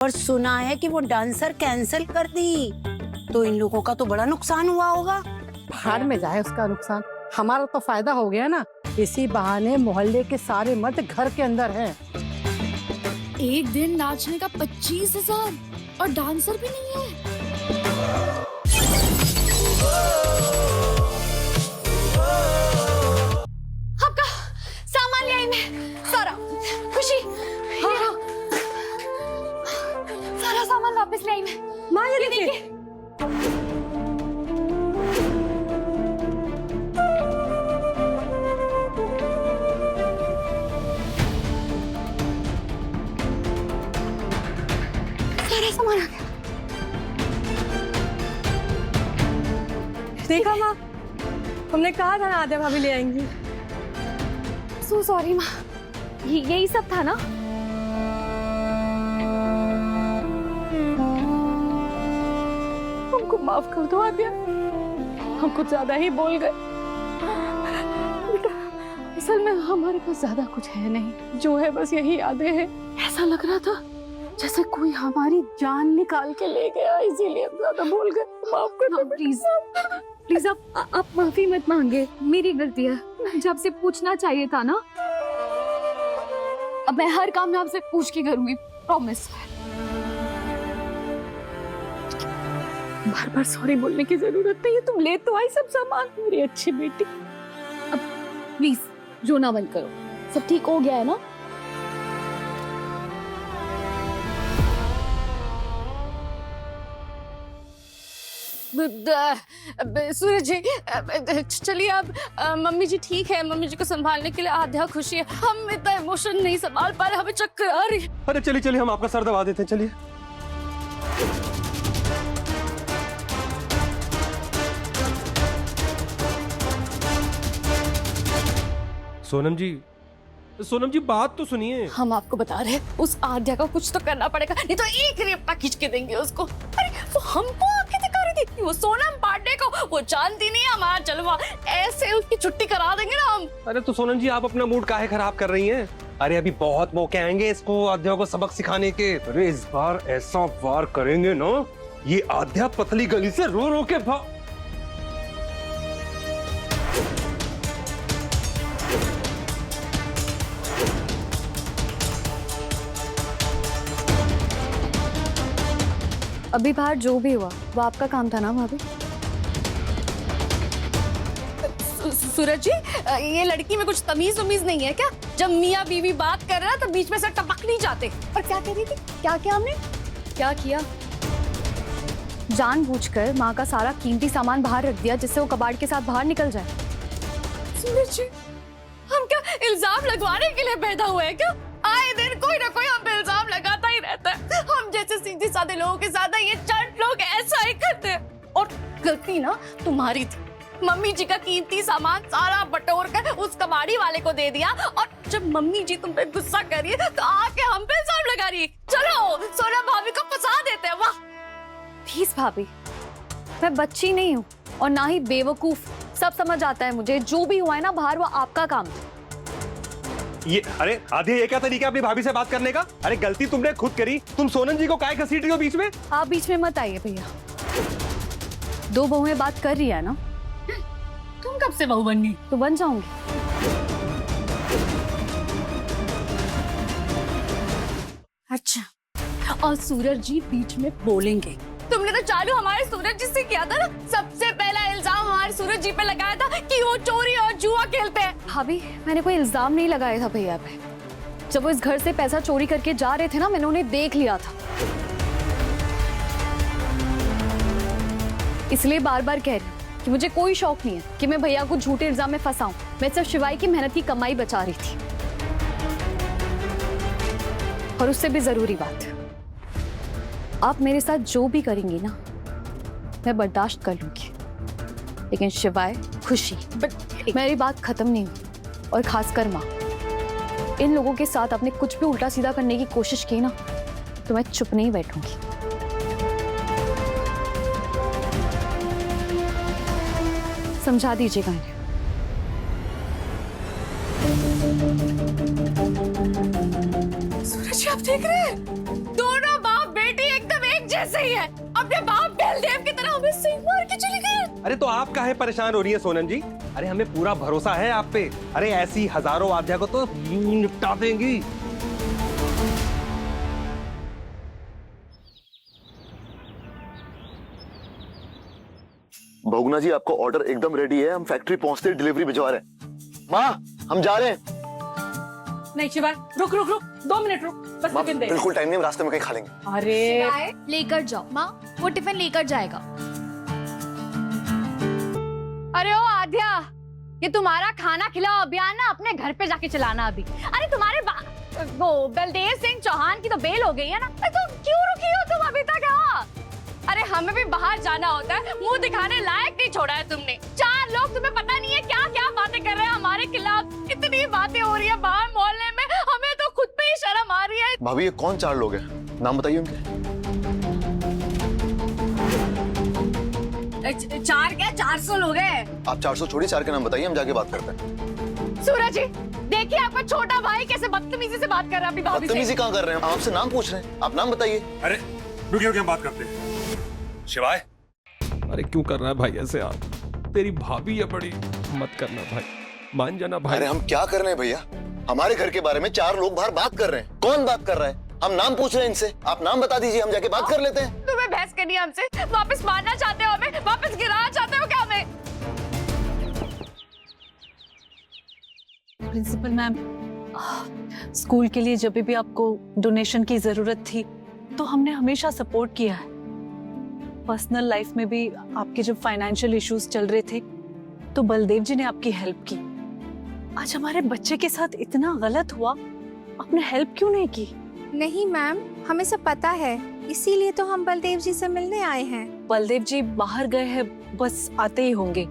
और सुना है कि वो डांसर कैंसिल कर दी, तो इन लोगों का तो बड़ा नुकसान हुआ होगा। भाड़ में जाए उसका नुकसान, हमारा तो फायदा हो गया ना। इसी बहाने मोहल्ले के सारे मर्द घर के अंदर हैं। एक दिन नाचने का 25,000 और डांसर भी नहीं है। आपका सामान ले आई मैं, सारा। खुशी, हाँ। सारा सामान वापस ले आई मैं। माँ ये देखिए। सारा सामान आ गया। देखा माँ, हमने कहा था ना आद्या भाभी ले आएंगी। सो सॉरी माँ, यही सब था ना। हमको माफ कर दो आद्या, हम कुछ ज्यादा ही बोल गए। बेटा, असल में हमारे पास ज्यादा कुछ है नहीं, जो है बस यही यादें हैं। ऐसा लग रहा था जैसे कोई हमारी जान निकाल के ले गया, इसीलिए हम ज्यादा बोल गए। माफ कर दो प्लीज प्लीज, आप माफी मत मांगे, मेरी गलती है। जब से पूछना चाहिए था ना। अब मैं हर काम में आपसे पूछ के करूंगी, प्रॉमिस। बार बार सॉरी बोलने की जरूरत नहीं है, तुम ले तो आई सब सामान, मेरी अच्छी बेटी। अब प्लीज रोना बंद करो, सब ठीक हो गया है ना। सूरज जी, चलिए अब मम्मी जी ठीक है, मम्मी जी को संभालने के लिए आद्या खुशी है। हम इतना इमोशन नहीं संभाल पा रहे, हमें चक्कर आ रही है। अरे चलिए चलिए, हम आपका सर दबा देते हैं, चलिए। सोनम जी बात तो सुनिए। हम आपको बता रहे हैं, उस आद्या का कुछ तो करना पड़ेगा, नहीं तो एक रेपटा खींच के देंगे उसको। अरे वो हमको आके दिखा रही थी, वो सोनम पांडे को वो जानती नहीं है हमारा जलवा, ऐसे उसकी छुट्टी करा देंगे ना हम। अरे तो सोनम जी, आप अपना मूड काहे खराब कर रही हैं? अरे अभी बहुत मौके आएंगे इसको आद्या को सबक सिखाने के। अरे इस बार ऐसा वार करेंगे ना, ये आद्या पतली गली से रो रो के भाग। अभी बाहर जो भी हुआ वो आपका काम था ना भाभी। सूरज जी, ये लड़की में कुछ तमीज उमीज नहीं है क्या? जब मियाँ बीवी बात कर रहा तो बीच में से टपक नहीं जाते। और क्या कह रही थी? क्या किया हमने? क्या किया? जानबूझकर माँ का सारा कीमती सामान बाहर रख दिया, जिससे वो कबाड़ के साथ बाहर निकल जाए। सूरज जी, हम क्या इल्जाम लगवाने के लिए पैदा हुए हैं क्या? आए दिन कोई ना कोई हम पे इल्जाम लगाता ही रहता है। हम जैसे सीधे साधे लोगों के साथ ये चंट लोग ऐसा ही करते हैं। और गलती ना तुम्हारी थी, मम्मी जी का कीमती सामान सारा बटोर कर उस कबाड़ी वाले को दे दिया, और जब मम्मी जी तुम पे गुस्सा कर रही है तो आके हम पे इल्जाम लगा रही है। चलो सोना भाभी को फंसा देते हैं। वाह प्लीज भाभी, मैं बच्ची नहीं हूँ और ना ही बेवकूफ। सब समझ आता है मुझे, जो भी हुआ है ना बाहर, वो आपका काम था। ये अरे आद्या, ये क्या तरीका अपनी भाभी से बात करने का? अरे गलती तुमने खुद करी, तुम सोनम जी को काहे घसीट रही हो बीच में? आप बीच में मत आइए भैया, दो बहुएं बात कर रही है ना। तुम कब से बहू बन गई? तो बन जाऊंगी। अच्छा, और सूरज जी बीच में बोलेंगे। तुमने तो चालू हमारे सूरज जी से किया था ना। सबसे पहला इल्जाम हमारे सूरज जी पे लगाया था कि वो चोरी और जुआ खेलते हैं। भाभी, मैंने कोई इल्जाम नहीं लगाया था भैया पे। जब वो इस घर से पैसा चोरी करके जा रहे थे ना, मैंने उन्हें देख लिया था। इसलिए बार बार कह रही हूँ कि मुझे कोई शौक नहीं है कि मैं भैया को झूठे इल्जाम में फंसाऊं। मैं सिर्फ शिवाई की मेहनत की कमाई बचा रही थी। और उससे भी जरूरी बात, आप मेरे साथ जो भी करेंगी ना, मैं बर्दाश्त कर लूंगी, लेकिन शिवाय, खुशी, मेरी बात खत्म नहीं हुई। और खासकर माँ, इन लोगों के साथ आपने कुछ भी उल्टा सीधा करने की कोशिश की ना, तो मैं चुप नहीं बैठूंगी। समझा दीजिएगा इन्हें। सूरज आप देख रहे हैं, दोनों बाप ऐसे ही है, अपने बाप बलदेव की तरह हमें सिंह मार के चली गई। अरे तो आप काहे परेशान हो रही है सोनम जी? अरे हमें पूरा भरोसा है आप पे। अरे ऐसी हजारों आध्या को तो यूं निपटा देंगी। भोगना जी, आपको ऑर्डर एकदम रेडी है, हम फैक्ट्री पहुंचते डिलीवरी भिजवा रहे हैं। माँ, हम जा रहे हैं। नहीं शिवाय, रुक रुक रुक, 2 मिनट रुक, बस माँ, टिफिन दे। बिल्कुल टाइम नहीं, हम रास्ते में कहीं खा लेंगे। अरे लेकर जाओ माँ, वो टिफिन लेकर जाएगा। अरे ओ आध्या, ये तुम्हारा खाना खिलाओ अभियान ना अपने घर पे जाके चलाना अभी। अरे तुम्हारे वो बलदेव सिंह चौहान की तो बेल हो गई है ना, तो क्यों रुकी हो तुम अभी तक? हाँ, अरे हमें भी बाहर जाना होता है, मुंह दिखाने लायक नहीं छोड़ा है तुमने। 4 लोग, तुम्हें पता नहीं है क्या क्या बातें कर रहे हैं हमारे खिलाफ। इतनी बातें हो रही है बाहर मोहल्ले में, हमें तो खुद पे ही शर्म आ रही है। भाभी, ये कौन 4 लोग हैं? नाम बताइए उनके। 4 क्या, 400 लोग हैं। आप 400 छोड़िए, 4 के नाम बताइए, हम जाके बात करते हैं। सूरज जी, देखिए आपका छोटा भाई कैसे बदतमीजी से बात कर रहा है अभी भाभी से। बदतमीजी कहाँ कर रहे हैं? आपसे नाम पूछ रहे हैं, आप नाम बताइए। अरे रुकिए, क्या बात करते हैं? शिवाय, अरे क्यों कर रहा है भाई ऐसे? आप तेरी भाभी है बड़ी, मत करना भाई, मान जाना भाई। अरे हम क्या कर रहे हैं भैया? हमारे घर के बारे में 4 लोग बाहर बात कर रहे हैं। कौन बात कर रहा है? हम नाम पूछ रहे हैं इनसे, आप नाम बता दीजिए, हम जाके बात कर लेते हैं। तुम्हें बहस करनी है हमसे? वापस मारना चाहते हो हमें? वापस गिराना चाहते हो क्या हमें? प्रिंसिपल मैम, स्कूल के लिए जब भी आपको डोनेशन की जरूरत थी तो हमने हमेशा सपोर्ट किया है। पर्सनल लाइफ में भी आपके जब फाइनेंशियल इश्यूज चल रहे थे तो बलदेव जी ने आपकी हेल्प की। आज हमारे बच्चे के साथ इतना गलत हुआ, आपने हेल्प क्यों नहीं की? नहीं मैम, हमें सब पता है, इसीलिए तो हम बलदेव जी से मिलने आए हैं। बलदेव जी बाहर गए हैं, बस आते ही होंगे।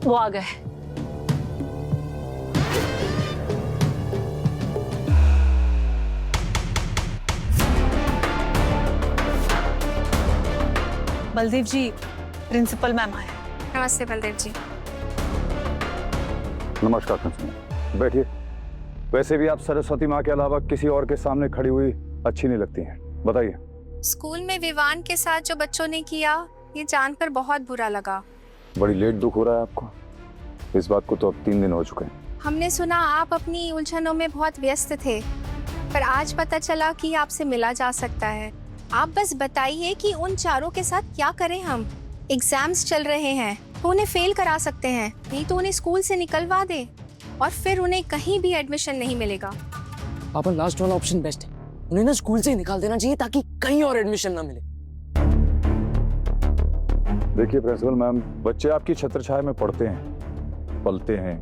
वो आ गए। बलदेव जी, प्रिंसिपल मैम आए। नमस्ते बलदेव जी। नमस्कार प्रिंसिपल, बैठिए। वैसे भी आप सरस्वती माँ के अलावा किसी और के सामने खड़ी हुई अच्छी नहीं लगती हैं। बताइए। स्कूल में विवान के साथ जो बच्चों ने किया, ये जानकर बहुत बुरा लगा। बड़ी लेट दुख हो रहा है आपको? इस बात को तो अब 3 दिन हो चुके हैं। हमने सुना आप अपनी उलझनों में बहुत व्यस्त थे, पर आज पता चला कि आपसे मिला जा सकता है। आप बस बताइए कि उन 4 के साथ क्या करें हम? एग्जाम्स चल रहे हैं, तो उन्हें फेल करा सकते हैं, नहीं तो उन्हें स्कूल से निकलवा दे और फिर उन्हें कहीं भी एडमिशन नहीं मिलेगा। पापा, लास्ट वाला ऑप्शन बेस्ट है। उन्हें ना स्कूल से ही निकाल देना चाहिए ताकि कहीं और एडमिशन ना मिले। देखिए प्रिंसिपल मैम, बच्चे आपकी छत्रछाया में पढ़ते हैं, पलते हैं,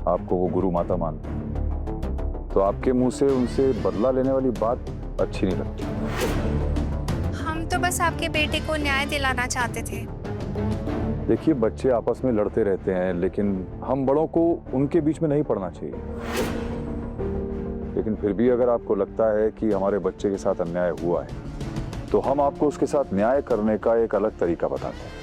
आपको वो गुरु माता मानते हैं, तो आपके मुंह से उनसे बदला लेने वाली बात अच्छी नहीं लगती। हम तो बस आपके बेटे को न्याय दिलाना चाहते थे। देखिए, बच्चे आपस में लड़ते रहते हैं, लेकिन हम बड़ों को उनके बीच में नहीं पड़ना चाहिए। लेकिन फिर भी अगर आपको लगता है कि हमारे बच्चे के साथ अन्याय हुआ है, तो हम आपको उसके साथ न्याय करने का एक अलग तरीका बताते हैं।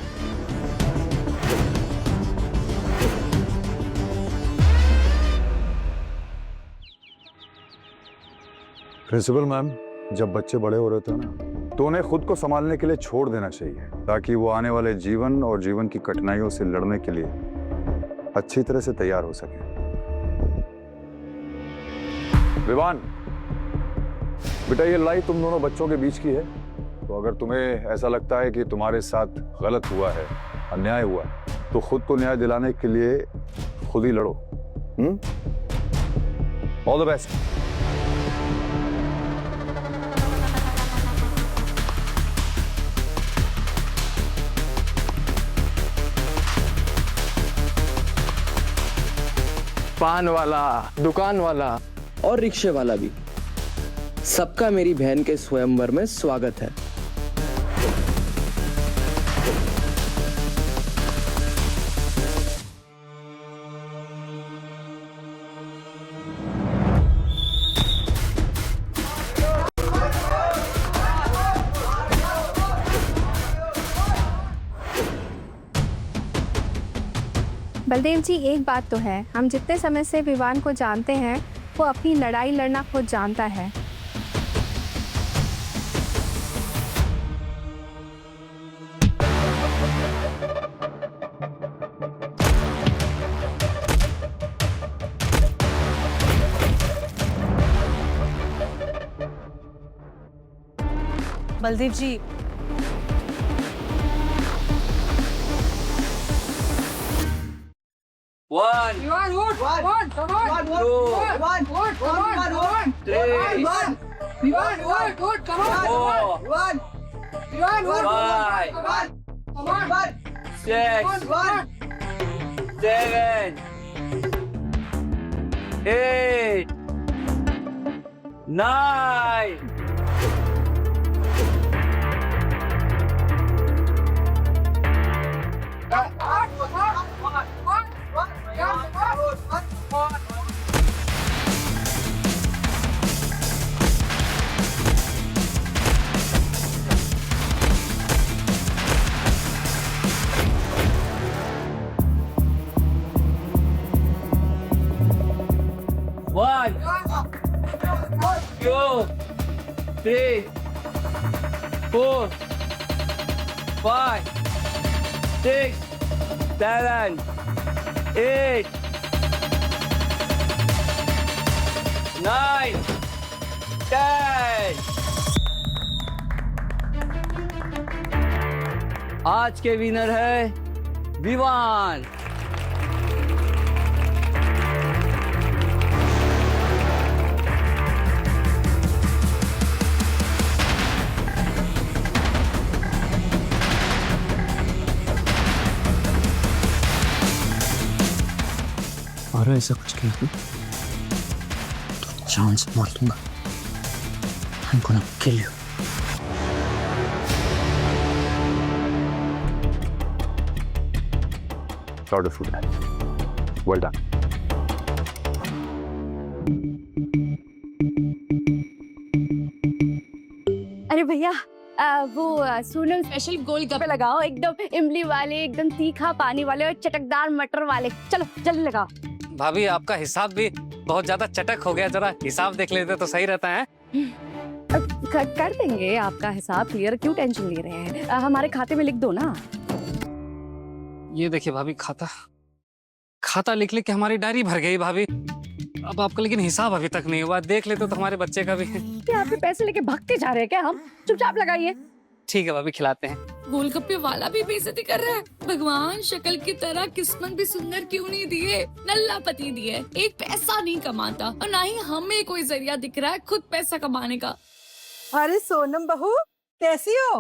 प्रिंसिपल मैम, जब बच्चे बड़े हो रहे थे ना, तो उन्हें खुद को संभालने के लिए छोड़ देना चाहिए, ताकि वो आने वाले जीवन और जीवन की कठिनाइयों से लड़ने के लिए अच्छी तरह से तैयार हो सके। विवान, बेटा ये लड़ाई तुम दोनों बच्चों के बीच की है, तो अगर तुम्हें ऐसा लगता है कि तुम्हारे साथ गलत हुआ है, अन्याय हुआ है, तो खुद को न्याय दिलाने के लिए खुद ही लड़ो। All the best. पान वाला, दुकान वाला और रिक्शे वाला भी, सबका मेरी बहन के स्वयंवर में स्वागत है। बलदेव जी, एक बात तो है, हम जितने समय से विवान को जानते हैं, वो अपनी लड़ाई लड़ना खुद जानता है। बलदेव जी, आज के विनर है विवान। और ऐसा कुछ किया तो जान से मार दूंगा। I'm gonna kill you. Proud of you, Dad. Well done. अरे भैया वो सोनल स्पेशल गोलगप्पे लगाओ, एकदम इमली वाले, एकदम तीखा पानी वाले और चटकदार मटर वाले। चलो जल्दी लगाओ। भाभी आपका हिसाब भी बहुत ज्यादा चटक हो गया, जरा हिसाब देख लेते तो सही रहता है। कर देंगे आपका हिसाब क्लियर, क्यों टेंशन ले रहे हैं? हमारे खाते में लिख दो ना। ये देखिए भाभी, खाता लिख लिख के हमारी डायरी भर गई भाभी। अब आपका लेकिन हिसाब अभी तक नहीं हुआ, देख लेते तो हमारे बच्चे का भी। क्या आपके पैसे लेके भागते जा रहे हैं क्या हम? चुपचाप लगाइए। ठीक है भाभी, खिलाते हैं। गोलगप्पे वाला भी बेइज्जती कर रहा है। भगवान शक्ल की तरह किस्मत भी सुंदर क्यों नहीं दिए, नल्ला पति दिए। एक पैसा नहीं कमाता और ना ही हमें कोई जरिया दिख रहा है खुद पैसा कमाने का। अरे सोनम बहू, कैसी हो?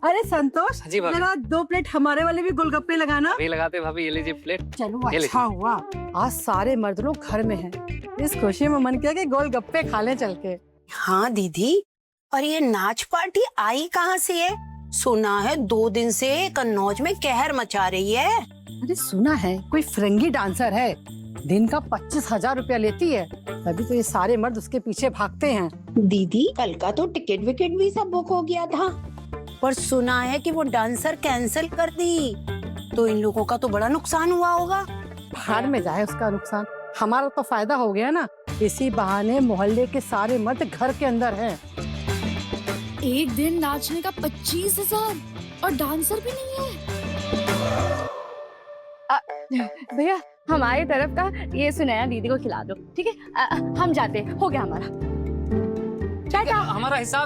अरे संतोष, जी भाभी। जरा 2 प्लेट हमारे वाले भी गोलगप्पे लगाना। अभी लगाते भाभी, ये लीजिए प्लेट। चलो ये अच्छा हुआ, आज सारे मर्द लोग घर में हैं। इस खुशी में मन किया कि गोलगप्पे खा लें चल के। हाँ दीदी, और ये नाच पार्टी आई कहाँ से है? सुना है 2 दिन से कन्नौज में कहर मचा रही है। अरे सुना है कोई फिरंगी डांसर है, दिन का 25,000 रुपया लेती है, तभी तो ये सारे मर्द उसके पीछे भागते हैं। दीदी कल का तो टिकट विकेट भी सब बुक हो गया था, पर सुना है कि वो डांसर कैंसिल कर दी, तो इन लोगों का तो बड़ा नुकसान हुआ होगा। भाड़ में जाए उसका नुकसान, हमारा तो फायदा हो गया ना। इसी बहाने मोहल्ले के सारे मर्द घर के अंदर हैं। एक दिन नाचने का 25,000 और डांसर भी नहीं है। भैया हमारी तरफ का ये सुनैना दीदी को खिला दो, ठीक है? हम जाते हैं, हो गया हमारा। हमारा हिसाब